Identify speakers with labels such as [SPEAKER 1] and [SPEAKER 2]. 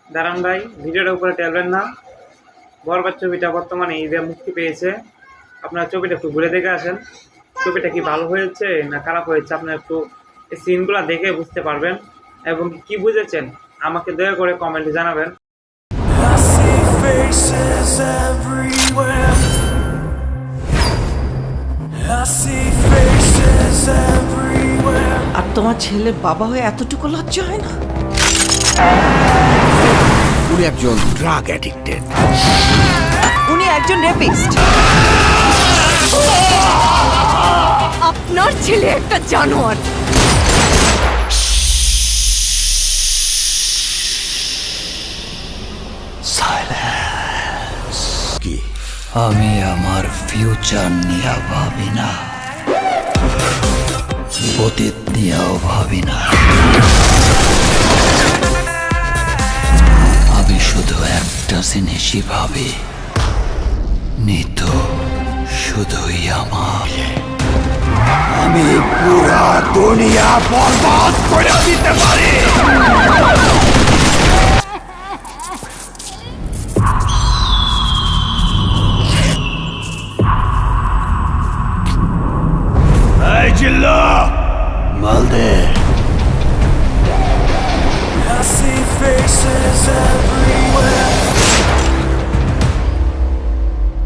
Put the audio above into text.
[SPEAKER 1] দাঁড়ান ভাই, ভিডিওটার উপরে টেলবেন না। বরবাদ ছবিটা বর্তমানে ঈদে মুক্তি পেয়েছে। আপনারা ছবিটা একটু ঘুরে দেখে আসেন। ছবিটা কি ভালো হয়েছে না খারাপ হয়েছে, আপনারা একটু এই সিনগুলো দেখে বুঝতে পারবেন। এবং কি বুঝেছেন আমাকে দয়া করে কমেন্টে জানাবেন।
[SPEAKER 2] I see faces everywhere. I see faces everywhere.
[SPEAKER 3] আর তোমার ছেলের বাবা হয়ে এতটুকু লজ্জা হয় না?
[SPEAKER 4] উনি একজন ড্রাগ অ্যাডিক্টেড।
[SPEAKER 3] উনি একজন রেপিস্ট।
[SPEAKER 5] আপনার ছেলে একটা জানোয়ার।
[SPEAKER 4] কি
[SPEAKER 6] আমি আমার ফিউচার নিয়ে ভাবি না, অতীত নিয়েও ভাবি না। আমি শুধু একটা জিনিসই ভাবি, নিতু শুধুই আমার।
[SPEAKER 4] আমি পুরা দুনিয়া বরবাদ করে দিতে পারি।